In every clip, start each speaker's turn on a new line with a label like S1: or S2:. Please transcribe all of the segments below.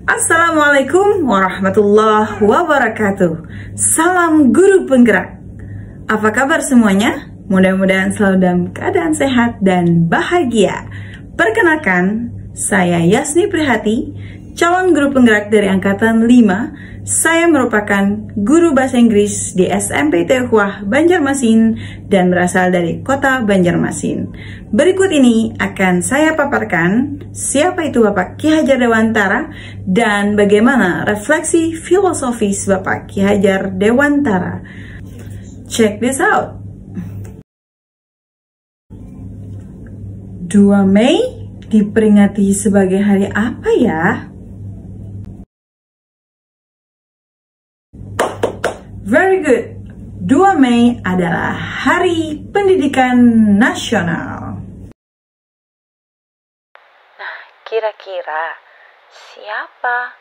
S1: Assalamualaikum warahmatullahi wabarakatuh. Salam guru penggerak. Apa kabar semuanya? Mudah-mudahan selalu dalam keadaan sehat dan bahagia. Perkenalkan, saya Yasni Prihati, calon guru penggerak dari Angkatan 5. Saya merupakan guru bahasa Inggris di SMP Tionghoa Banjarmasin dan berasal dari kota Banjarmasin. Berikut ini akan saya paparkan siapa itu Bapak Ki Hajar Dewantara dan bagaimana refleksi filosofis Bapak Ki Hajar Dewantara. Check this out. 2 Mei diperingati sebagai hari apa ya? Very good. 2 Mei adalah Hari Pendidikan Nasional.
S2: Nah, kira-kira siapa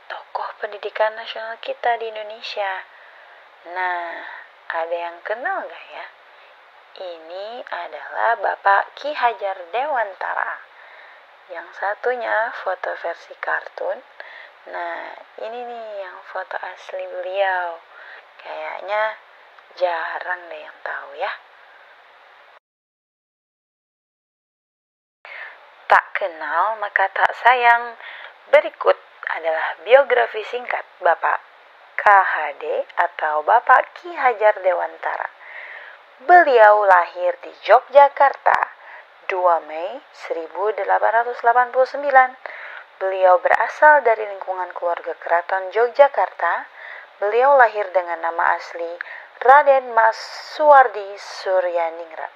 S2: tokoh pendidikan nasional kita di Indonesia? Nah, ada yang kenal nggak ya? Ini adalah Bapak Ki Hajar Dewantara. Yang satunya foto versi kartun. Nah, ini nih yang foto asli beliau. Kayaknya jarang deh yang tahu ya. Tak kenal maka tak sayang. Berikut adalah biografi singkat Bapak KHD atau Bapak Ki Hajar Dewantara. Beliau lahir di Yogyakarta 2 Mei 1889. Beliau berasal dari lingkungan keluarga keraton Yogyakarta. Beliau lahir dengan nama asli Raden Mas Suwardi Suryaningrat.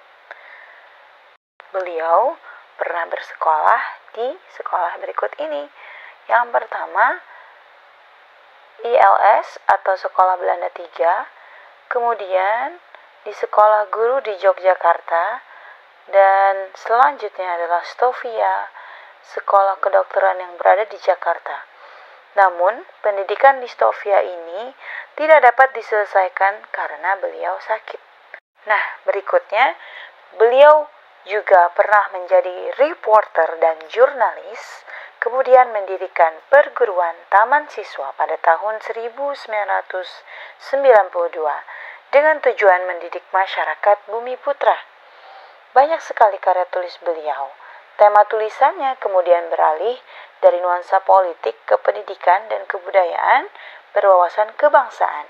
S2: Beliau pernah bersekolah di sekolah berikut ini. Yang pertama, ILS atau Sekolah Belanda 3, kemudian di Sekolah Guru di Yogyakarta, dan selanjutnya adalah Stovia, Sekolah Kedokteran yang berada di Jakarta. Namun, pendidikan di Stovia ini tidak dapat diselesaikan karena beliau sakit. Nah, berikutnya, beliau juga pernah menjadi reporter dan jurnalis, kemudian mendirikan perguruan taman siswa pada tahun 1992 dengan tujuan mendidik masyarakat Bumi Putra. Banyak sekali karya tulis beliau. Tema tulisannya kemudian beralih dari nuansa politik ke pendidikan dan kebudayaan berwawasan kebangsaan.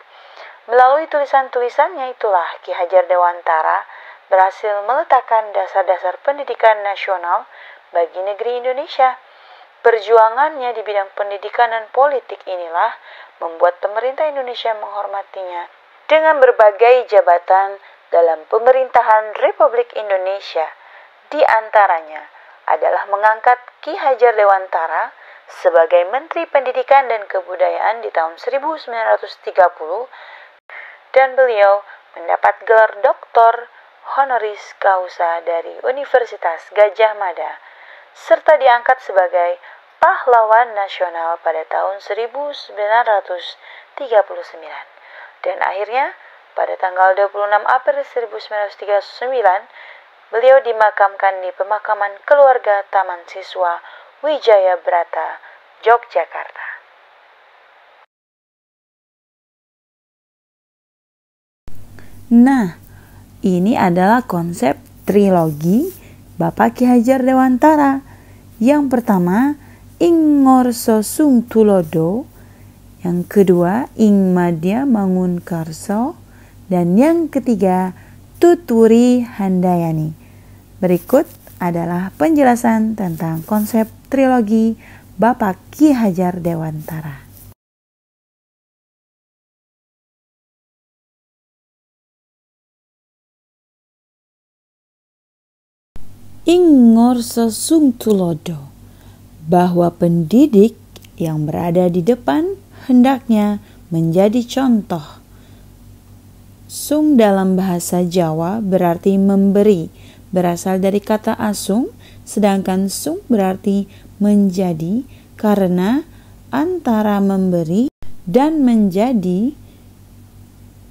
S2: Melalui tulisan-tulisannya itulah Ki Hajar Dewantara berhasil meletakkan dasar-dasar pendidikan nasional bagi negeri Indonesia. Perjuangannya di bidang pendidikan dan politik inilah membuat pemerintah Indonesia menghormatinya dengan berbagai jabatan dalam pemerintahan Republik Indonesia. Di antaranya adalah mengangkat Ki Hajar Dewantara sebagai Menteri Pendidikan dan Kebudayaan di tahun 1930 dan beliau mendapat gelar doktor honoris causa dari Universitas Gadjah Mada serta diangkat sebagai pahlawan nasional pada tahun 1939 dan akhirnya pada tanggal 26 April 1939 beliau dimakamkan di pemakaman keluarga Taman Siswa Wijaya Brata, Yogyakarta.
S3: Nah, ini adalah konsep trilogi Bapak Ki Hajar Dewantara. Yang pertama, Ing Ngorso Sung Tulodo. Yang kedua, Ing Madya Mangunkarso. Dan yang ketiga, Tuturi Handayani. Berikut adalah penjelasan tentang konsep trilogi Bapak Ki Hajar Dewantara. Ing Ngorso Sung Tulodo, bahwa pendidik yang berada di depan hendaknya menjadi contoh. Sung dalam bahasa Jawa berarti memberi, berasal dari kata asung, sedangkan sung berarti menjadi karena antara memberi dan menjadi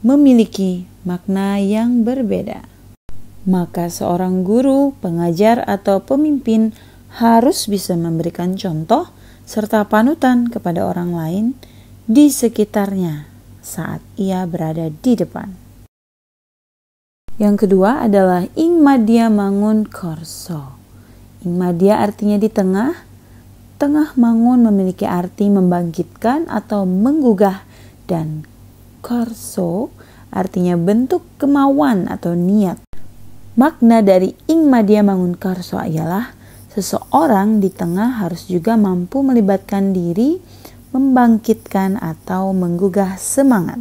S3: memiliki makna yang berbeda. Maka seorang guru, pengajar atau pemimpin harus bisa memberikan contoh serta panutan kepada orang lain di sekitarnya saat ia berada di depan. Yang kedua adalah ing madya mangun korso. Ing madya artinya di tengah. Tengah mangun memiliki arti membangkitkan atau menggugah, dan korso artinya bentuk kemauan atau niat. Makna dari ing madya mangun korso ialah seseorang di tengah harus juga mampu melibatkan diri, membangkitkan atau menggugah semangat.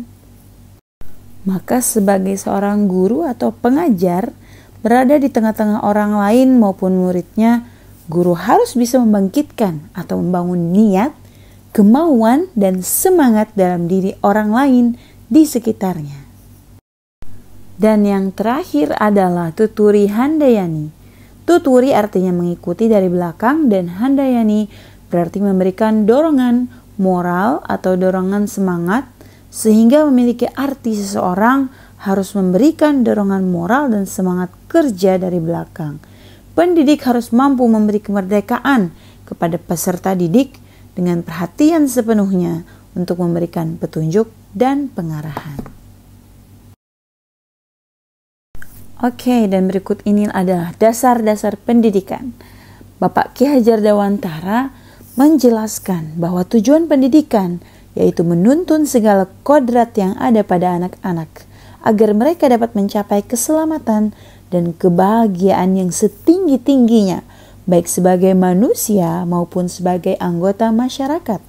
S3: Maka sebagai seorang guru atau pengajar berada di tengah-tengah orang lain maupun muridnya, guru harus bisa membangkitkan atau membangun niat, kemauan, dan semangat dalam diri orang lain di sekitarnya. Dan yang terakhir adalah tuturi handayani. Tuturi artinya mengikuti dari belakang, dan handayani berarti memberikan dorongan moral atau dorongan semangat, sehingga memiliki arti seseorang harus memberikan dorongan moral dan semangat kerja dari belakang. Pendidik harus mampu memberi kemerdekaan kepada peserta didik dengan perhatian sepenuhnya untuk memberikan petunjuk dan pengarahan. Oke, dan berikut ini adalah dasar-dasar pendidikan. Bapak Ki Hajar Dewantara menjelaskan bahwa tujuan pendidikan yaitu menuntun segala kodrat yang ada pada anak-anak agar mereka dapat mencapai keselamatan dan kebahagiaan yang setinggi-tingginya, baik sebagai manusia maupun sebagai anggota masyarakat.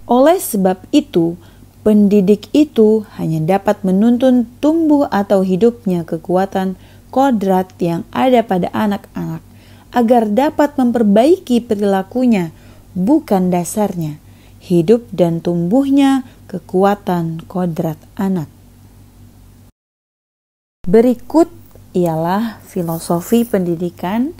S3: Oleh sebab itu, pendidik itu hanya dapat menuntun tumbuh atau hidupnya kekuatan kodrat yang ada pada anak-anak, agar dapat memperbaiki perilakunya, bukan dasarnya, hidup dan tumbuhnya kekuatan kodrat anak. Berikut ialah filosofi pendidikan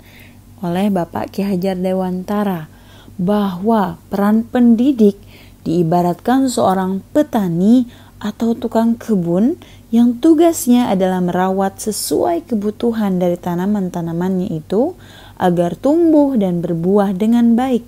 S3: oleh Bapak Ki Hajar Dewantara, bahwa peran pendidik diibaratkan seorang petani atau tukang kebun yang tugasnya adalah merawat sesuai kebutuhan dari tanaman-tanamannya itu agar tumbuh dan berbuah dengan baik.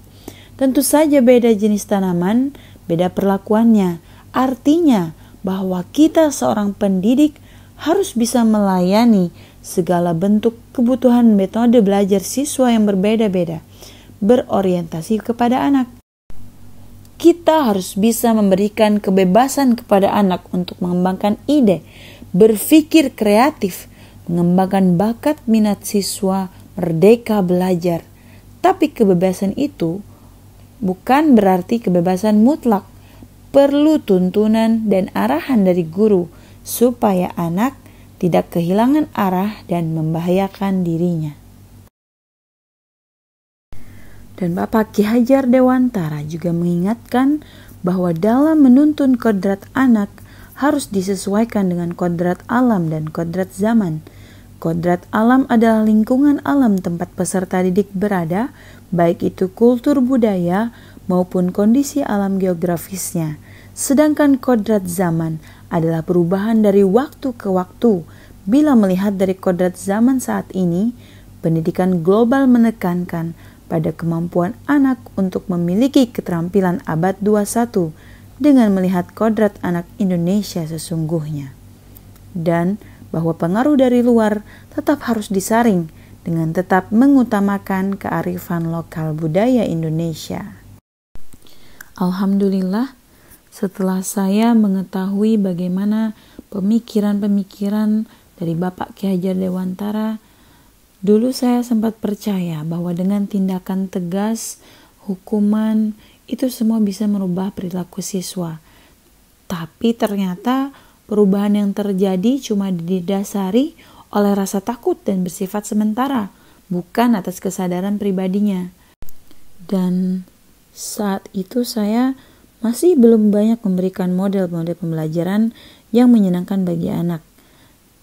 S3: Tentu saja beda jenis tanaman, beda perlakuannya. Artinya bahwa kita seorang pendidik harus bisa melayani segala bentuk kebutuhan metode belajar siswa yang berbeda-beda, berorientasi kepada anak. Kita harus bisa memberikan kebebasan kepada anak untuk mengembangkan ide, berpikir kreatif, mengembangkan bakat minat siswa, merdeka belajar. Tapi kebebasan itu bukan berarti kebebasan mutlak. Perlu tuntunan dan arahan dari guru supaya anak tidak kehilangan arah dan membahayakan dirinya. Dan Bapak Ki Hajar Dewantara juga mengingatkan bahwa dalam menuntun kodrat anak harus disesuaikan dengan kodrat alam dan kodrat zaman. Kodrat alam adalah lingkungan alam tempat peserta didik berada, baik itu kultur budaya maupun kondisi alam geografisnya. Sedangkan kodrat zaman adalah perubahan dari waktu ke waktu. Bila melihat dari kodrat zaman saat ini, pendidikan global menekankan pada kemampuan anak untuk memiliki keterampilan abad 21 dengan melihat kodrat anak Indonesia sesungguhnya. Dan bahwa pengaruh dari luar tetap harus disaring dengan tetap mengutamakan kearifan lokal budaya Indonesia. Alhamdulillah, setelah saya mengetahui bagaimana pemikiran-pemikiran dari Bapak Ki Hajar Dewantara, dulu saya sempat percaya bahwa dengan tindakan tegas, hukuman, itu semua bisa merubah perilaku siswa. Tapi ternyata perubahan yang terjadi cuma didasari oleh rasa takut dan bersifat sementara, bukan atas kesadaran pribadinya. Dan saat itu saya masih belum banyak memberikan model-model pembelajaran yang menyenangkan bagi anak.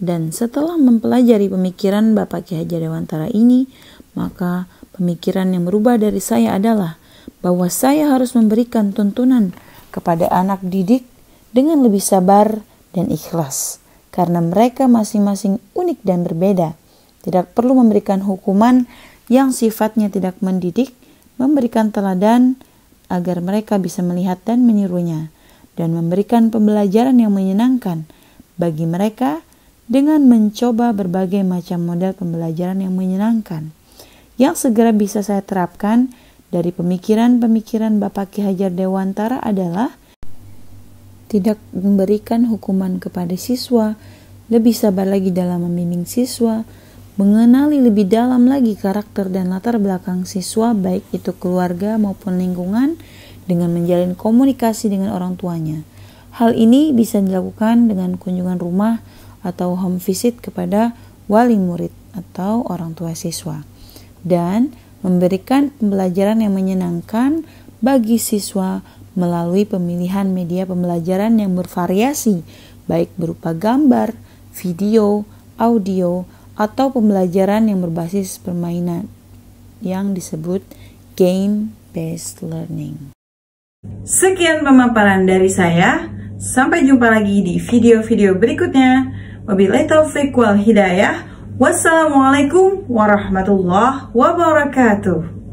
S3: Dan setelah mempelajari pemikiran Bapak Ki Hajar Dewantara ini, maka pemikiran yang berubah dari saya adalah bahwa saya harus memberikan tuntunan kepada anak didik dengan lebih sabar dan ikhlas, karena mereka masing-masing unik dan berbeda. Tidak perlu memberikan hukuman yang sifatnya tidak mendidik, memberikan teladan agar mereka bisa melihat dan menirunya, dan memberikan pembelajaran yang menyenangkan bagi mereka dengan mencoba berbagai macam model pembelajaran yang menyenangkan yang segera bisa saya terapkan dari pemikiran-pemikiran Bapak Ki Hajar Dewantara adalah tidak memberikan hukuman kepada siswa, lebih sabar lagi dalam membimbing siswa, mengenali lebih dalam lagi karakter dan latar belakang siswa, baik itu keluarga maupun lingkungan, dengan menjalin komunikasi dengan orang tuanya. Hal ini bisa dilakukan dengan kunjungan rumah atau home visit kepada wali murid atau orang tua siswa, dan memberikan pembelajaran yang menyenangkan bagi siswa melalui pemilihan media pembelajaran yang bervariasi, baik berupa gambar, video, audio, atau pembelajaran yang berbasis permainan yang disebut game-based learning.
S1: Sekian pemaparan dari saya. Sampai jumpa lagi di video-video berikutnya. Wabillahi taufiq wal hidayah. Wassalamualaikum warahmatullahi wabarakatuh.